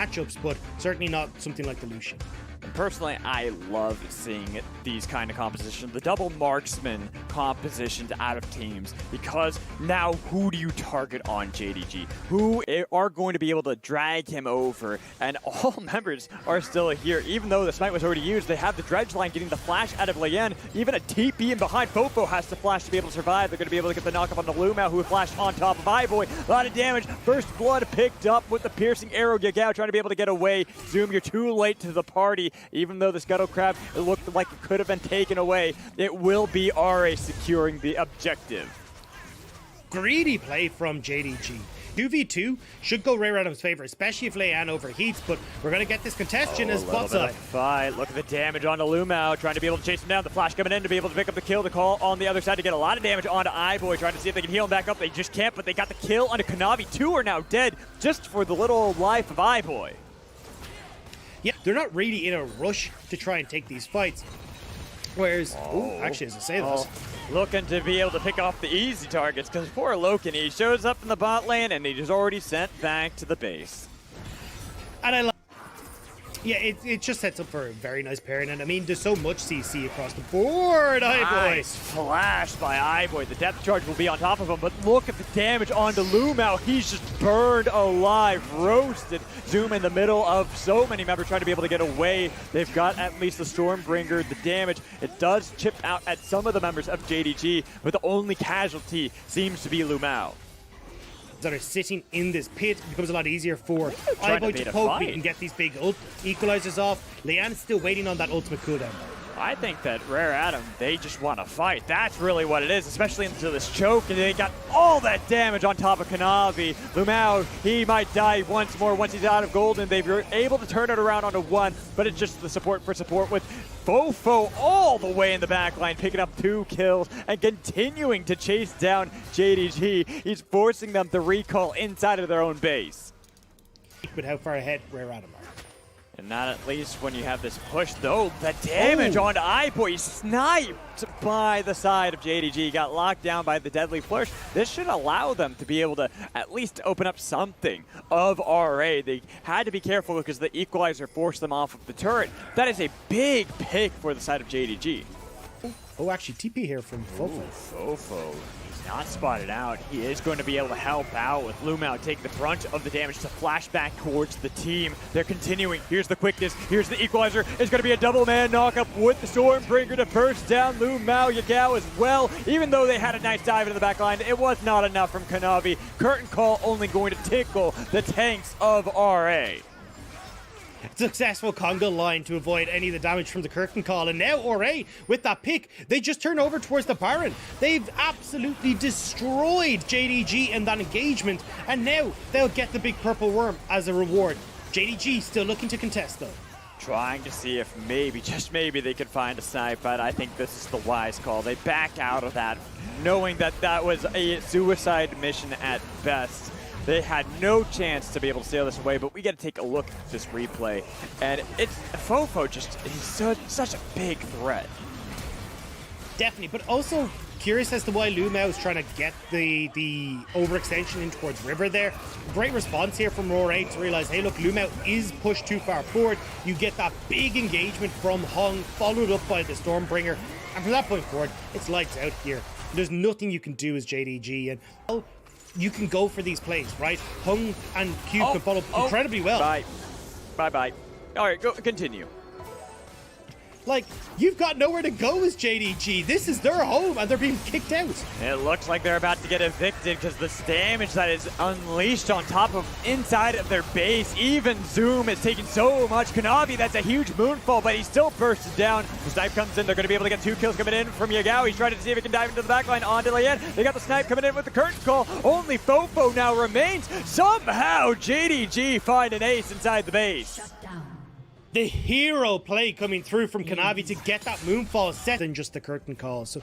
matchups, but certainly not something like the Lucian. Personally, I love seeing these kind of compositions, the double marksman compositions out of teams, because now who do you target on JDG? Who are going to be able to drag him over? And all members are still here. Even though the smite was already used, they have the dredge line getting the flash out of Lian. Even a TP in behind Fofo has to flash to be able to survive. They're going to be able to get the knock up on the Lumao, who flashed on top of iBoy. A lot of damage. First blood picked up with the piercing arrow. Yagao trying to be able to get away. Zoom, you're too late to the party. Even though the Scuttle Crab, it looked like it could have been taken away, it will be RA securing the objective. Greedy play from JDG. 2v2 should go Ray Adam's favor, especially if Lian overheats, but we're going to get this contestation as bot side. Fight. Look at the damage onto Lumao, trying to be able to chase him down. The flash coming in to be able to pick up the kill. The call on the other side to get a lot of damage onto iBoy, trying to see if they can heal him back up. They just can't, but they got the kill onto Kanavi. Two are now dead just for the little life of iBoy. Yeah, they're not really in a rush to try and take these fights. Whereas, actually, as I say this, looking to be able to pick off the easy targets, because poor Loken, he shows up in the bot lane and he's already sent back to the base. And I like, yeah, it just sets up for a very nice pairing. And I mean, there's so much CC across the board, Nice flash by iBoy. The depth charge will be on top of him, but look at the damage onto Lumao. He's just burned alive, roasted. Zoom in the middle of so many members trying to be able to get away. They've got at least the Stormbringer. The damage, it does chip out at some of the members of JDG, but the only casualty seems to be Lumao. That are sitting in this pit. It becomes a lot easier for iBoy to poke. We can get these big equalizers off. Lian is still waiting on that ultimate cooldown. I think that Rare Adam, they just want to fight. That's really what it is, especially into this choke. And they got all that damage on top of Kanavi. Lumao, he might die once more once he's out of golden. They were able to turn it around onto one, but it's just the support for support with Fofo all the way in the back line, picking up 2 kills and continuing to chase down JDG. He's forcing them to recall inside of their own base. But how far ahead Rare Adam are? And not at least when you have this push, though. The damage onto iBoy, sniped by the side of JDG, got locked down by the deadly flush. This should allow them to be able to at least open up something of RA. They had to be careful because the equalizer forced them off of the turret. That is a big pick for the side of JDG. Oh, actually, TP here from Fofo. Fofo. Not spotted out. He is going to be able to help out with Lumao taking the brunt of the damage to flash back towards the team. They're continuing. Here's the quickness. Here's the equalizer. It's going to be a double man knockup with the Stormbringer to first down Lumao. Yagao as well. Even though they had a nice dive into the back line, it was not enough from Kanavi. Curtain call only going to tickle the tanks of RA. Successful conga line to avoid any of the damage from the curtain call, and now RA with that pick, they just turn over towards the Baron. They've absolutely destroyed JDG in that engagement, and now they'll get the big purple worm as a reward. JDG still looking to contest though. Trying to see if maybe, just maybe, they could find a snipe, but I think this is the wise call. They back out of that, knowing that that was a suicide mission at best. They had no chance to be able to sail this away, but we got to take a look at this replay. And it's Fofo he's such a big threat. Definitely, but also curious as to why Lumao is trying to get the overextension in towards River there. Great response here from Roar 8 to realize, hey look, Lumao is pushed too far forward. You get that big engagement from Hung, followed up by the Stormbringer. And from that point forward, it's lights out here. There's nothing you can do as JDG, and well, you can go for these plays, right? Hung and Cube can follow incredibly well. Bye. All right, go continue. Like, you've got nowhere to go as JDG. This is their home, and they're being kicked out. It looks like they're about to get evicted because the damage that is unleashed on top of inside of their base. Even Zoom is taking so much. Kanavi, that's a huge moonfall, but he still bursts down. The snipe comes in. They're going to be able to get 2 kills coming in from Yagao. He's trying to see if he can dive into the backline onto Lian. They got the snipe coming in with the curtain call. Only Fofo now remains. Somehow, JDG find an ace inside the base. The hero play coming through from Kanavi to get that moonfall set than just the curtain call. So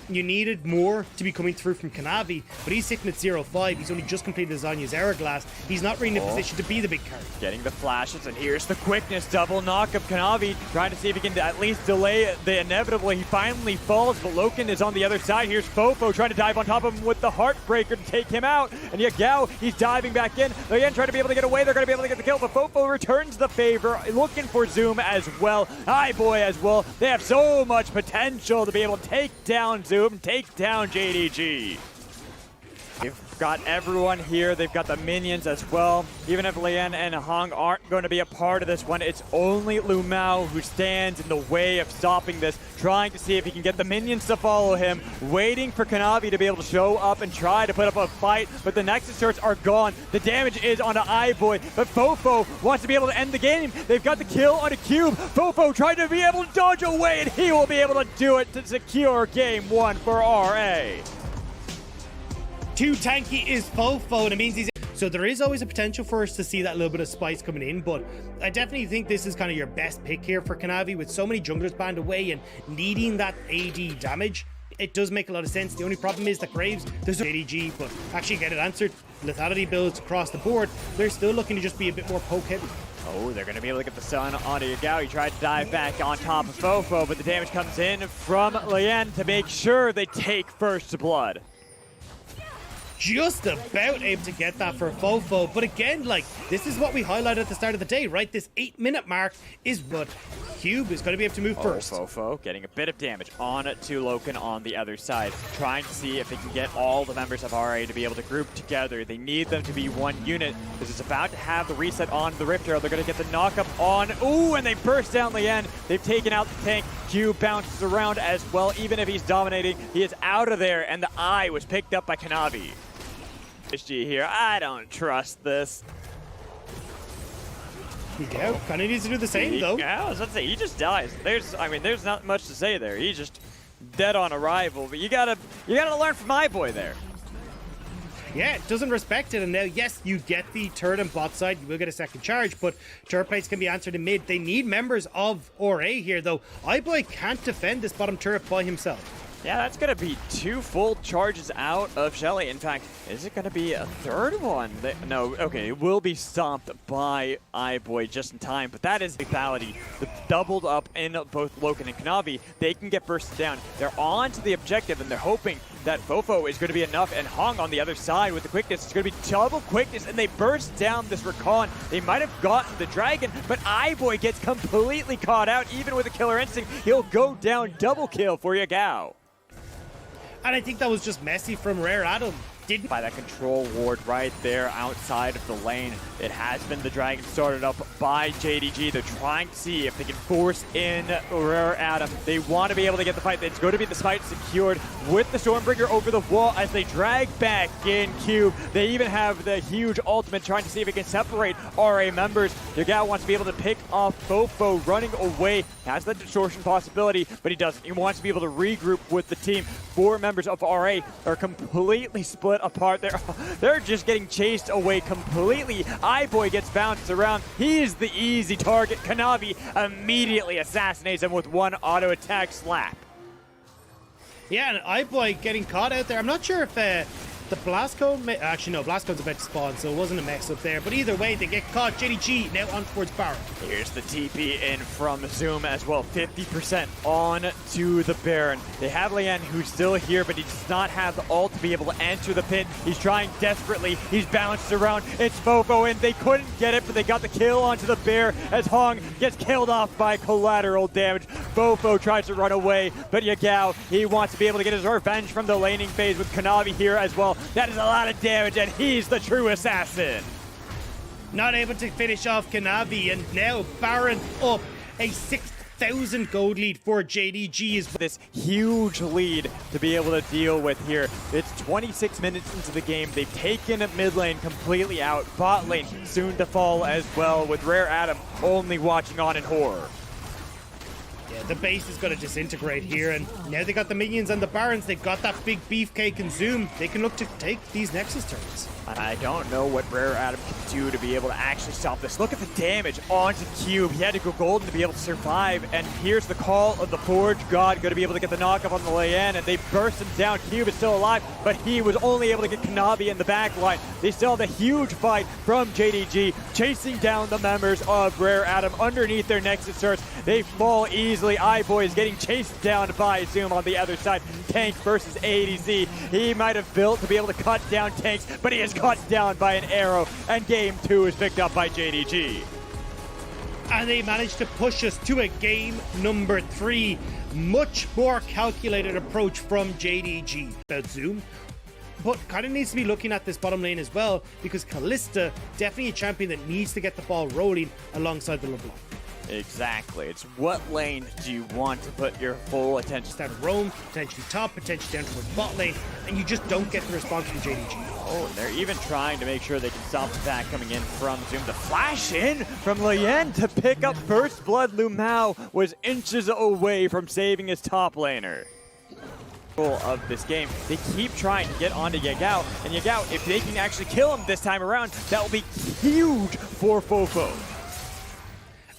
you needed more to be coming through from Kanavi, but he's sitting at 0-5. He's only just completed Zanya's Hourglass. He's not really in a position to be the big card. Getting the flashes, and here's the quickness. Double knock of Kanavi, trying to see if he can at least delay the inevitable. He finally falls, but Loken is on the other side. Here's Fofo trying to dive on top of him with the Heartbreaker to take him out. And Yagao, he's diving back in. Again, trying to be able to get away. They're going to be able to get the kill, but Fofo returns the favor, looking for Zoom as well. iBoy as well. They have so much potential to be able to take down Zoom, take down JDG. They've got everyone here. They've got the minions as well. Even if Lian and Hong aren't going to be a part of this one, it's only Lumao who stands in the way of stopping this, trying to see if he can get the minions to follow him, waiting for Kanavi to be able to show up and try to put up a fight, but the Nexus turrets are gone. The damage is onto iBoy, but Fofo wants to be able to end the game. They've got the kill on a cube. Fofo tried to be able to dodge away, and he will be able to do it to secure game 1 for RA. Too tanky is Fofo, and it means he's... So there is always a potential for us to see that little bit of spice coming in, but I definitely think this is kind of your best pick here for Kanavi with so many junglers banned away and needing that AD damage. It does make a lot of sense. The only problem is that Graves, there's a JDG, but actually get it answered. Lethality builds across the board. They're still looking to just be a bit more poke heavy. Oh, they're going to be able to get the stun onto Yagao. He tried to dive back on top of Fofo, but the damage comes in from Lian to make sure they take first blood. Just about able to get that for Fofo, but again, like, this is what we highlighted at the start of the day, right? This 8-minute mark is what Cube is going to be able to move first. Fofo getting a bit of damage on to Loken on the other side, trying to see if they can get all the members of RA to be able to group together. They need them to be one unit, because it's about to have the reset on the Rift Arrow. They're going to get the knock-up on, ooh, and they burst down Lian. They've taken out the tank. Cube bounces around as well. Even if he's dominating, he is out of there, and the eye was picked up by Kanavi. JDG here, I don't trust this. Yeah, kind of needs to do the same though. Yeah, I was about to say, he just dies. There's not much to say there. He's just dead on arrival. But you gotta learn from iBoy there. Yeah, it doesn't respect it, and now, yes, you get the turret on bot side, you will get a second charge, but turret plates can be answered in mid. They need members of RA here, though. iBoy can't defend this bottom turret by himself. Yeah, that's going to be 2 full charges out of Shelly. In fact, is it going to be a third one? No, okay, it will be stomped by iBoy just in time, but that is lethality. The doubled up in both Loken and Kanavi. They can get bursted down. They're on to the objective, and they're hoping that Fofo is going to be enough, and Hong on the other side with the quickness. It's going to be double quickness, and they burst down this Recon. They might have gotten the Dragon, but iBoy gets completely caught out. Even with a Killer Instinct, he'll go down. Double kill for Yagao. And I think that was just messy from Rare Adam. Didn't by that control ward right there outside of the lane. It has been the Dragon started up by JDG. They're trying to see if they can force in Rare Adam. They want to be able to get the fight. It's going to be the fight secured with the Stormbringer over the wall as they drag back in Cube. They even have the huge ultimate trying to see if it can separate RA members. Yagao wants to be able to pick off Fofo running away. Has that distortion possibility, but he doesn't. He wants to be able to regroup with the team. 4 members of RA are completely split apart. They're just getting chased away completely. iBoy gets bounced around. He's the easy target. Kanavi immediately assassinates him with one auto attack slap. Yeah, and iBoy getting caught out there. I'm not sure if the Blast Cone... Actually, no, Blast Cone's about to spawn, so it wasn't a mess-up there. But either way, they get caught. JDG now on towards Baron. Here's the TP in from Zoom as well. 50% on to the Baron. They have Lian, who's still here, but he does not have the ult to be able to enter the pit. He's trying desperately. He's bounced around. It's Fofo, and they couldn't get it, but they got the kill onto the bear as Hong gets killed off by collateral damage. Fofo tries to run away, but Yagao, he wants to be able to get his revenge from the laning phase with Kanavi here as well. That is a lot of damage, and he's the true assassin. Not able to finish off Kanavi, and now Baron up. A 6,000 gold lead for JDG is this huge lead to be able to deal with here. It's 26 minutes into the game. They've taken mid lane completely out. Bot lane soon to fall as well, with Rare Adam only watching on in horror. Yeah, the base is going to disintegrate here, and now they got the minions and the Barons. They've got that big beefcake and Zoom. They can look to take these Nexus turrets. I don't know what Rare Adam can do to be able to actually stop this. Look at the damage onto Cube. He had to go golden to be able to survive. And here's the call of the Forge God, going to be able to get the knockup on the Leyen. And they burst him down. Cube is still alive, but he was only able to get Kanavi in the back line. They still have a huge fight from JDG, chasing down the members of Rare Adam underneath their Nexus turrets. They fall easily. iBoy is getting chased down by Zoom on the other side. Tank versus ADC. He might have built to be able to cut down tanks, but he is cut down by an arrow, and game 2 is picked up by JDG. And they managed to push us to a game number 3. Much more calculated approach from JDG. About Zoom, but kind of needs to be looking at this bottom lane as well, because Kalista, definitely a champion that needs to get the ball rolling alongside the LeBlanc. Exactly. It's what lane do you want to put your full attention? Down to Roam, potentially top, potentially down towards bot lane, and you just don't get the response from JDG. Oh, and they're even trying to make sure they can stop the attack coming in from Zoom. The flash in from Leyen to pick up first blood. Lumao was inches away from saving his top laner. Of this game, they keep trying to get onto Yagao, and Yagao, if they can actually kill him this time around, that will be huge for Fofo.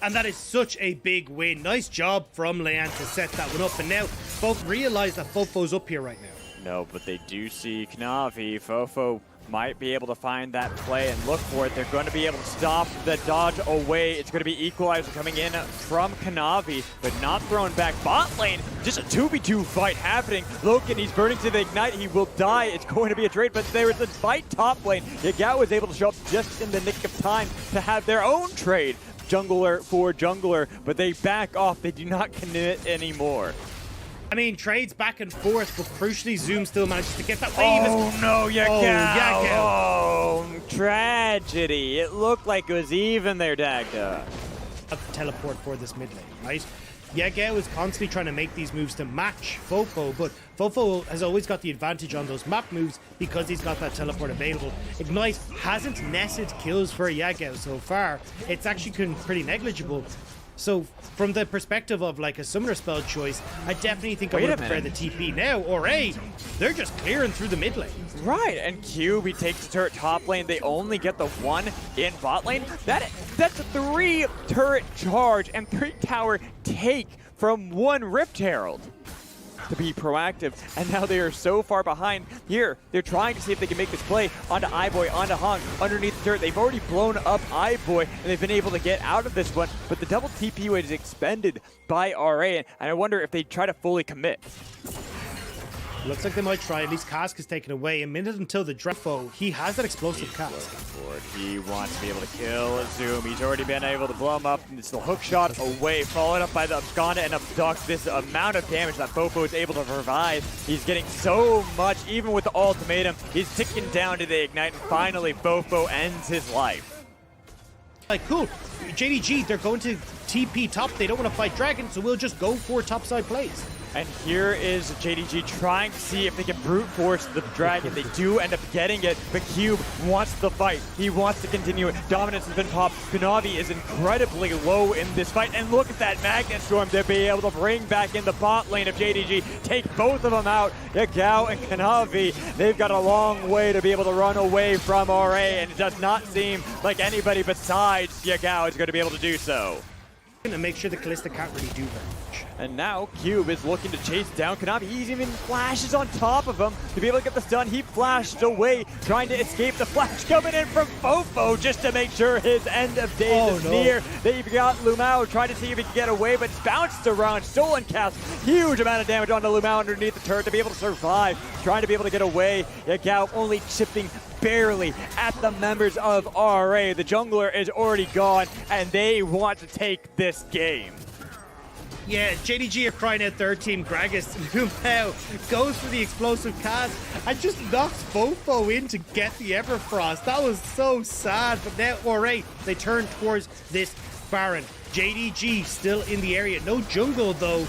And that is such a big win. Nice job from Leanne to set that one up. And now both realize that Fofo's up here right now. No, but they do see Knavi. Fofo might be able to find that play and look for it. They're going to be able to stop the dodge away. It's going to be Equalizer coming in from Knavi, but not thrown back. Bot lane, just a 2v2 fight happening. Loken, he's burning to the Ignite. He will die. It's going to be a trade, but there is a fight top lane. Yagao was able to show up just in the nick of time to have their own trade. Jungler for jungler, but they back off. They do not commit anymore. I mean, trades back and forth, but crucially, Zoom still manages to get that wave. Oh no, Yagao! Oh, Oh, tragedy. It looked like it was even there, Dagda. Teleport for this mid lane, right? Yagao is constantly trying to make these moves to match Fofo, but Fofo has always got the advantage on those map moves because he's got that teleport available. Ignite hasn't netted kills for Yagao so far. It's actually been pretty negligible. So from the perspective of like a summoner spell choice, I definitely think I would prefer the TP now. Or A, they're just clearing through the mid lane. Right, and Cube, he takes the turret top lane. They only get the 1 in bot lane. That's a 3 turret charge and 3 tower take from 1 Rift Herald to be proactive, and now they are so far behind here. They're trying to see if they can make this play onto iBoy, onto Hong, underneath the turret. They've already blown up iBoy, and they've been able to get out of this one, but the double TP is expended by RA, and I wonder if they try to fully commit. Looks like they might try. At least Cask is taken away. A minute until the Drefo. He has that explosive Cask. He wants to be able to kill Zoom. He's already been able to blow him up. And it's the hook shot away, followed up by the Absconda and Abduct. This amount of damage that Fofo is able to provide. He's getting so much, even with the ultimatum. He's ticking down to the Ignite, and finally Fofo ends his life. Like, cool. JDG, they're going to TP top. They don't want to fight Dragon, so we'll just go for topside plays. And here is JDG trying to see if they can brute force the Dragon. They do end up getting it, but Cube wants the fight. He wants to continue it. Dominance has been popped. Kanavi is incredibly low in this fight. And look at that Magnet Storm to be able to bring back in the bot lane of JDG. Take both of them out. Yagao and Kanavi, they've got a long way to be able to run away from RA, and it does not seem like anybody besides Yagao is going to be able to do so. And make sure the Kalista can't really do very much. And now Cube is looking to chase down Kanavi. He's even flashes on top of him to be able to get the stun. He flashed away, trying to escape the flash coming in from Fofo just to make sure his end of days is near. They've got Lumao trying to see if he can get away, but it's bounced around. Stolen cast. Huge amount of damage onto Lumao underneath the turret to be able to survive. Trying to be able to get away. Yagao only chipping barely at the members of RA. The jungler is already gone, and they want to take this game. Yeah, JDG are crying out third team. Gragas Lumao goes for the explosive cast and just knocks Fofo in to get the Everfrost. That was so sad, but now RA, they turn towards this Baron. JDG still in the area. No jungle though.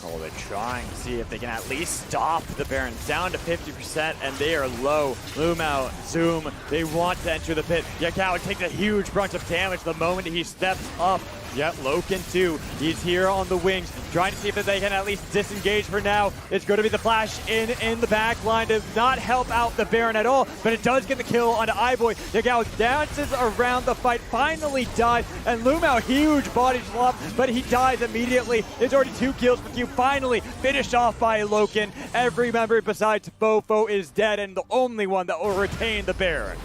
Oh, they're trying to see if they can at least stop the Baron down to 50%, and they are low. Lumao, Zoom, they want to enter the pit. Yagao takes a huge bunch of damage the moment he steps up Yeah, Loken too. He's here on the wings, trying to see if they can at least disengage for now. It's going to be the flash in the back line to not help out the Baron at all, but it does get the kill onto iBoy. Yagao dances around the fight, finally died, and Lumao, huge body slump, but he dies immediately. There's already 2 kills for Q, finally finished off by Loken. Every member besides Fofo is dead, and the only one that will retain the Baron.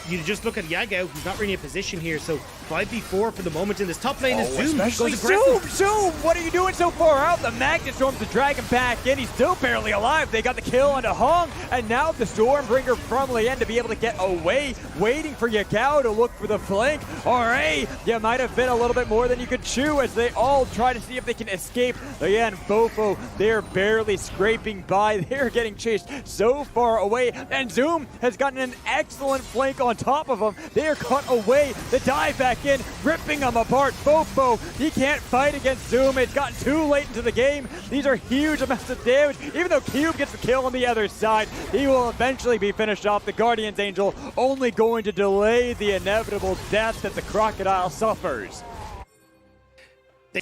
You just look at Yagao, who's not really in a position here, so 5v4 for the moment in this top lane is Zoom. Especially Goes aggressive. Zoom! What are you doing so far out? The Magnet Storm's the dragon back in. He's still barely alive. They got the kill onto Hong, and now the Stormbringer from Lien to be able to get away, waiting for Yagao to look for the flank. RA, you might have been a little bit more than you could chew as they all try to see if they can escape. Again, Fofo, they're barely scraping by. They're getting chased so far away, and Zoom has gotten an excellent flank on top of them. They are cut away. The dive back in, ripping them apart. Fofo, he can't fight against Zoom. It's gotten too late into the game. These are huge amounts of damage. Even though Cube gets the kill on the other side, he will eventually be finished off. The Guardian's Angel only going to delay the inevitable death that the Crocodile suffers.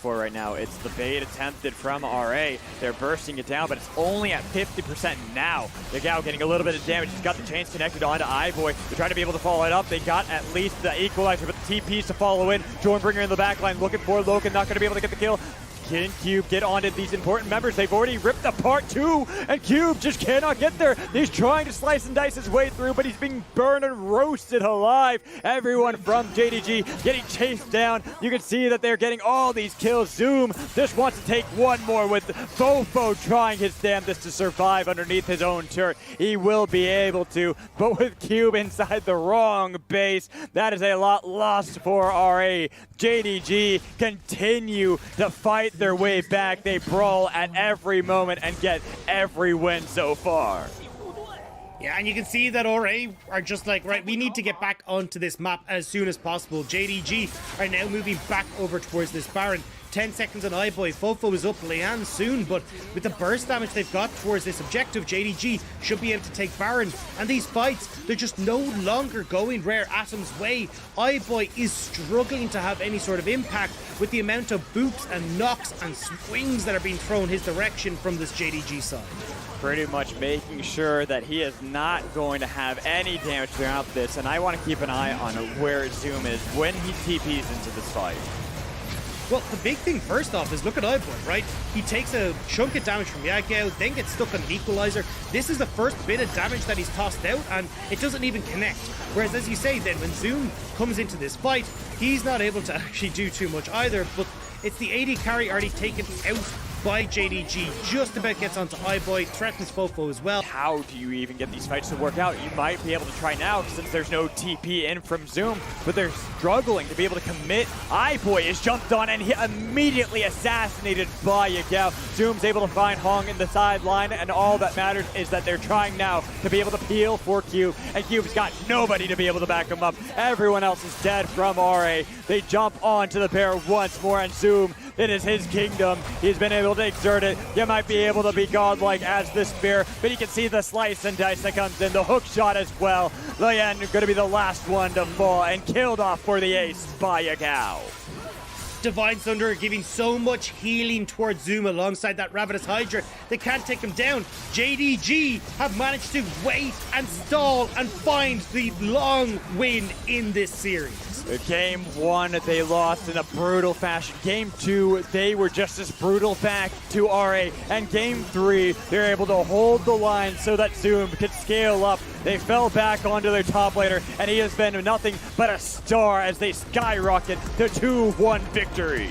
For right now, it's the bait attempted from RA. They're bursting it down, but it's only at 50% now. Yagao getting a little bit of damage. He's got the chains connected onto iBoy. They're trying to be able to follow it up. They got at least the equalizer, but the TPs to follow in. Stormbringer in the backline looking for Loken, not going to be able to get the kill. Can Cube get onto these important members? They've already ripped apart 2, and Cube just cannot get there. He's trying to slice and dice his way through, but he's being burned and roasted alive. Everyone from JDG getting chased down. You can see that they're getting all these kills. Zoom just wants to take one more with Fofo trying his damnedest to survive underneath his own turret. He will be able to, but with Cube inside the wrong base, that is a lot lost for RA. JDG continue to fight their way back. They brawl at every moment and get every win so far. Yeah, and you can see that RA are just like, right, we need to get back onto this map as soon as possible. JDG are now moving back over towards this Baron. 10 seconds on iBoy. Fofo is up Lian soon, but with the burst damage they've got towards this objective, JDG should be able to take Baron. And these fights, they're just no longer going Rare Atom's way. iBoy is struggling to have any sort of impact with the amount of boops and knocks and swings that are being thrown his direction from this JDG side. Pretty much making sure that he is not going to have any damage throughout this, and I want to keep an eye on where Zoom is when he TPs into this fight. Well, the big thing first off is look at iBoy, right? He takes a chunk of damage from Yagao, then gets stuck on an equalizer. This is the first bit of damage that he's tossed out, and it doesn't even connect. Whereas, as you say, then when Zoom comes into this fight, he's not able to actually do too much either, but it's the AD carry already taken out by JDG, just about gets onto iBoy, threatens Fofo as well. How do you even get these fights to work out? You might be able to try now since there's no TP in from Zoom, but they're struggling to be able to commit. iBoy is jumped on and he immediately assassinated by Yagao. Zoom's able to find Hong in the sideline, and all that matters is that they're trying now to be able to peel for Cube, and Cube's got nobody to be able to back him up. Everyone else is dead from RA. They jump onto the pair once more, and Zoom, it is his kingdom. He's been able to exert it. You might be able to be godlike as this spear, but you can see the slice and dice that comes in, the hook shot as well. Lian going to be the last one to fall and killed off for the ace by Yagao. Divine Thunder giving so much healing towards Zoom alongside that Ravenous Hydra. They can't take him down. JDG have managed to wait and stall and find the long win in this series. Game 1, they lost in a brutal fashion. Game 2, they were just as brutal back to RA. And Game 3, they're able to hold the line so that Zoom could scale up. They fell back onto their top laner, and he has been nothing but a star as they skyrocket to 2-1 victory.